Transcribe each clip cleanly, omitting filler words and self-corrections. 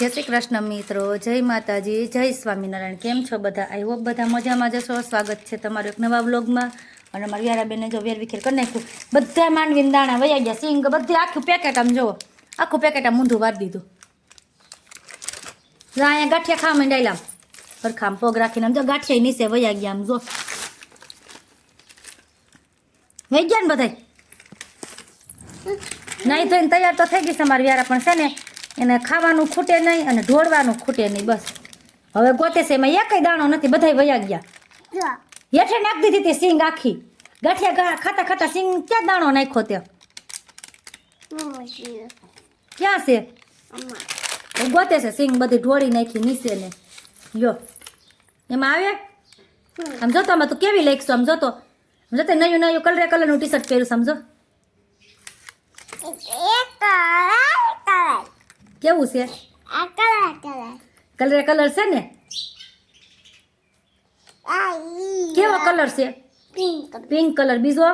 જય શ્રી કૃષ્ણ મિત્રો, જય માતાજી, જય સ્વામિનારાયણ। કેમ છો બધા? આઈ હોપ બધા મજામાં જશો। સ્વાગત છે તમારું એક નવા વ્લોગમાં। અને અમારી યારાબેને જો વેર વિખેર કરી નાખ્યું, બધા માંડવીને દાણા વયા ગયા, સિંગ બધી આખું પેકેટ આમ જુઓ, આખું પેકેટ આમ ઊંધું વારી દીધું। જો અહીંયા ગાંઠિયા ખાવા માંડાયેલા, સરખામ પગ રાખીને આમ જો ગાંઠિયા નીચે વયા ગયા, આમ જો વહી ગયા ને બધા। નહીં તો તૈયાર તો થઈ ગઈ છે અમારી યારા, પણ છે ને એને ખાવાનું ખૂટે નહીં અને ઢોળવાનું ખૂટે નહીં, બસ હવે ગોતે છે એમાં એકય દાણો નથી, બધાય વયા ગયા। હેઠે નાખી દીધી હતી સિંગ આખી, ગાંઠિયા ખાતા ખાતા સિંગ ક્યાં દાણો નાખ્યો ત્યાં? ક્યાં છે? ગોતે છે સિંગ બધી ઢોળી નાખી નીચે ને યો એમાં આવે આમ જોતો, આમાં તું કેવી લખશો? આમ જોતો નયું નયું કલરનું ટી શર્ટ પહેર્યું, સમજો કેવું છે? કલર છે ને, કેવો કલર છે? Pink colour. બીજો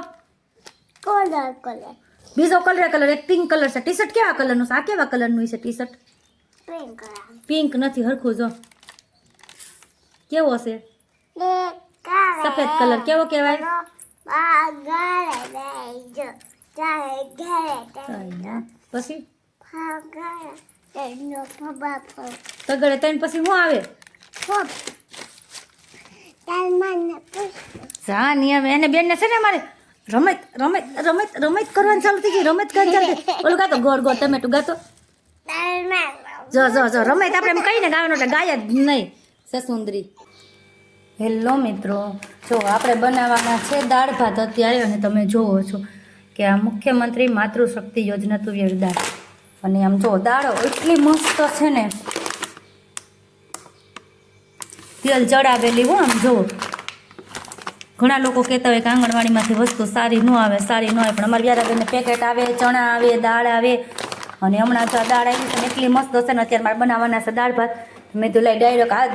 કલર એક પિંક કલર છે। ટી શર્ટ કેવા કલરનું છે? આ કેવા કલરનું છે ટી શર્ટ? પિંક નથી, હરખું જો કેવો છે? સફેદ કલર કેવો કહેવાય? પછી તગડે તૈન પછી શું આવે? જા નિયમ એને બેન ને છે ને મારે રમત કરવાની ચાલુ થઈ ગઈ, રમત કરવાની ચાલુ થઈ। ઓલું ગાતો ગોળ ગોળ ટમેટું ગાતો, જો રમત આપણે એમ કહીને ગાવાનું એટલે ગાય જ નહીં સસુંદરી। હેલો મિત્રો, જો આપણે બનાવવાના છે દાળ ભાત અત્યારે, અને તમે જોવો છો કે આ મુખ્યમંત્રી માતૃશક્તિ યોજના તુવેર દાળ, અને આમ જો દાળો એટલી મસ્ત છે ને, તેલ ચડાવેલી હો। આમ જુઓ, ઘણા લોકો કહેતા હોય કે આંગણવાડીમાંથી વસ્તુ સારી ન આવે, પણ અમારી યારાબેનને પેકેટ આવે, ચણા આવે, દાળ આવે, અને હમણાં જો દાળ આવી છે ને એટલી મસ્ત છે ને, અત્યારે મારે બનાવવાના છે દાળ ભાત। મેં તો લઈ ડાયરેક્ટ આ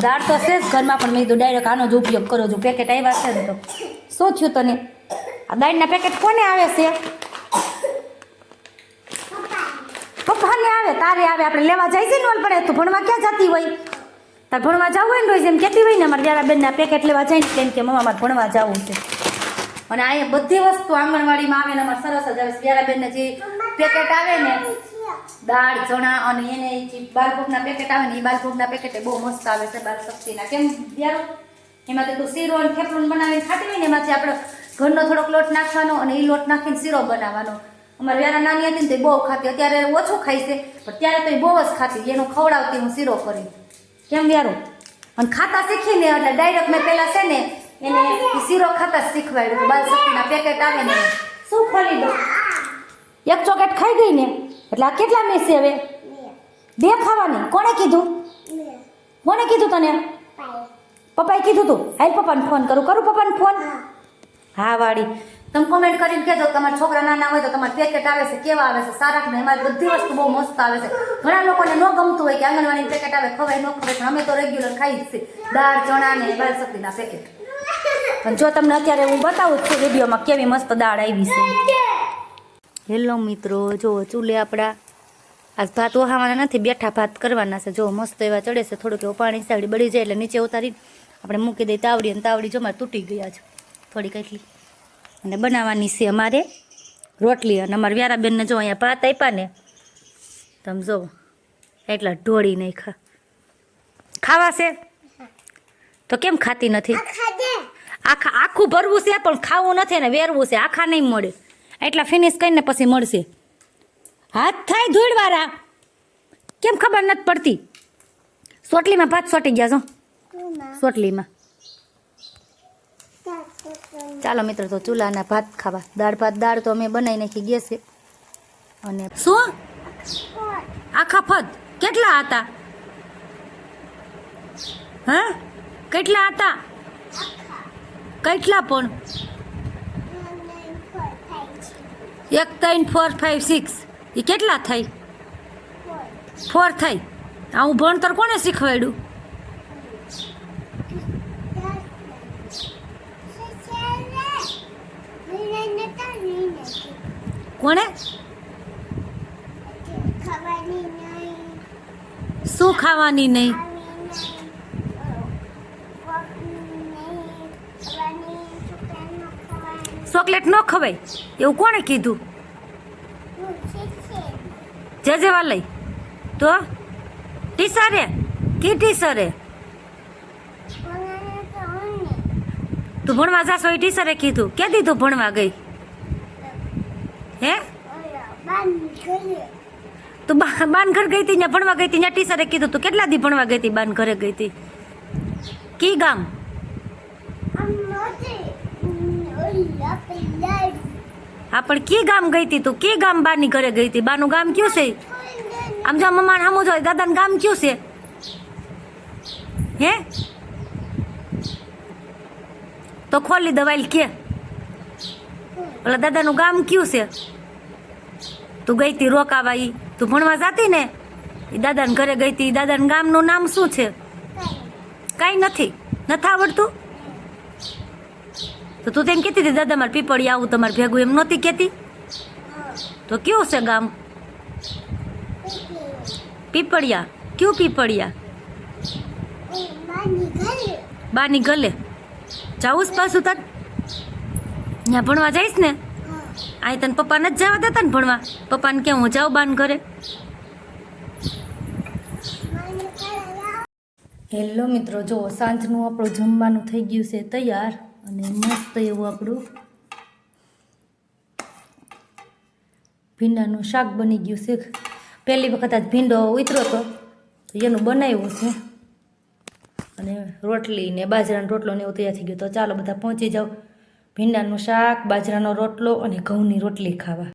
દાળ તો છે જ ઘરમાં, પણ મેં તો ડાયરેક્ટ આનો જ ઉપયોગ કરો છું। પેકેટ આવ્યા છે ને તો શું થયું તને? આ દાળના પેકેટ કોને આવે છે? પપ્પાને આવે, તારે આવે, આપણે લેવા જાય છે ને ઓલ પડે। તું ભણવા ક્યાં જતી હોય? તાર ભણવા જવું હોય ને રોજ એમ કહેતી હોય ને અમારે યારાબેનના પેકેટ લેવા જાય ને તેમ કે મમ્મા મારે ભણવા જવું છે। અને અહીંયા બધી વસ્તુ આંગણવાડીમાં આવે ને અમારે સરસ જ આવે। યારાબેનને જે પેકેટ આવે ને દાળ ચણા, અને એને જે બાલભોગના પેકેટ આવે ને એ બાલભોગના પેકેટ બહુ મસ્ત આવે છે બાલ શક્તિના। કેમ યારો? એમાંથી તું શીરો અને થેપલું બનાવીને ખાતી હોય ને, એમાંથી આપણે ઘરનો થોડોક લોટ નાખવાનો અને એ લોટ નાખીને શીરો બનાવવાનો। અમારી યારા નાની હતી ને તો બહુ ખાતી, અત્યારે ઓછું ખાય છે, પણ ત્યારે તો એ બહુ જ ખાતી, એનું ખવડાવતી હું શીરો કરી। કેમ યારો? અને ખાતા શીખીને એટલે ડાયરેક્ટ મેં પહેલાં છે ને એને શીરો ખાતા શીખવાડ્યું। બાલ શક્તિના પેકેટ આવે ને શું ખોલી દો, એક ચોકેટ ખાઈ ગઈ ને એટલે આ કેટલા મેસે હવે? 2 ખાવાની। કોણે કીધું? કોને કીધું તને? પપ્પાએ કીધું તું? હાલ પપ્પાને ફોન કરું પપ્પાને ફોન? હા વાળી, તમે કોમેન્ટ કરીને કહેજો તમારા છોકરા નાના હોય તો તમારે પેકેટ આવે છે કેવા આવે છે, સારા કે નહીં? એમાં બધી વસ્તુ બહુ મસ્ત આવે છે। ઘણા લોકોને ન ગમતું હોય કે આંગણવાડીનું પેકેટ આવે, ખવાય ન ખવાય, પણ અમે તો રેગ્યુલર ખાઈ જ છે દાળ ચણા ને બાલ શક્તિના પેકેટ। પણ જો તમને અત્યારે હું બતાવું છું વિડીયોમાં કેવી મસ્ત દાળ આવી છે। હેલો મિત્રો, જો ચૂલે આપણા આજ ભાત ઓહાવાના નથી, બેઠા ભાત કરવાના છે। જો મસ્ત એવા ચડે છે, થોડુંક એવું પાણી સાડી બળી જાય એટલે નીચે ઉતારી આપણે મૂકી દઈએ તાવડી, અને તાવડી જો મારે તૂટી ગયા છે થોડીક એટલી, અને બનાવવાની છે અમારે રોટલી। અને અમારે વ્યારાબેનને જો અહીંયા ભાત આપ્યા ને તમે જો એટલા ઢોળી નાખ્યા। ખાવા છે તો કેમ ખાતી નથી? આખું ભરવું છે પણ ખાવું નથી, અને વેરવું છે, આખા નહીં મળે, એટલા ફિનિશ કરીને પછી મળશે। હાથ થાય ધૂળવાળા, કેમ ખબર નથી પડતી? સોટલીમાં ભાત સોટી ગયા છો, સોટલીમાં। ચાલો મિત્રો, તો ચૂલાના ભાત ખાવા। દાળ તો અમે બનાવી નાખી ગયા છે। અને શું આખા ફત કેટલા હતા? હા કેટલા હતા? કેટલા પણ? 1 3 4 5 6 એ કેટલા થઈ? 4 થઈ। આવું ભણતર કોને શીખવાડ્યું? કોણે? શું ખાવાની નહીં? ચોકલેટ ન ખવાય એવું કોણે કીધું? જજેવા લઈ તો ટીચરે કી ટીચરે? તું ભણવા જાશો એ ટીચરે કીધું? કે દીધું ભણવા ગઈ? હે તું બાન ઘર ગઈ હતી ત્યાં ભણવા ગઈ હતી ત્યાં ટીચરે કીધું? તું કેટલા દી ભણવા ગઈ હતી? બાન ઘરે ગઈ હતી? કી ગામ? હા પણ કી ગામ ગઈ હતી તું? કી ગામ બાની ઘરે ગઈ હતી? બાનું ગામ કયું છે? આમ જો મમ્માને સામું જોઈ દાદાનું ગામ કયું છે? હે તો ખોલી દવાઈ કે ઓલા દાદાનું ગામ કયું છે? તું ગઈ હતી રોકાવા? ઈ તું ભણવા જાતી ને એ દાદાને ઘરે ગઈ હતી. દાદાના ગામનું નામ શું છે? કાંઈ નથી આવડતું? તો તું તેમ કહેતી હતી દાદા મારે પીપળી આવું તમારે ભેગું, એમ નહોતી કહેતી? તો કયું છે ગામ? પીપળિયા. કયું પીપળિયા? બાની ગલે જાવું જ પાછું તાર? ત્યાં ભણવા જઈશ ને? અહીં તને પપ્પા નથી જવા દેતા ને ભણવા? પપ્પાને કેમ હું જાઉં બાન ઘરે? હેલો મિત્રો, જો સાંજનું આપણું જમવાનું થઈ ગયું છે તૈયાર અને મસ્ત એવું આપણું ભીંડાનું શાક બની ગયું છે. પહેલી વખત આજ ભીંડો ઉતર્યો હતો તો એનું બનાવ્યું છે અને રોટલી ને બાજરાનો રોટલો ને એવું તૈયાર થઈ ગયું. તો ચાલો બધા પહોંચી જાઓ ભીંડાનું શાક, બાજરાનો રોટલો અને ઘઉંની રોટલી ખાવા.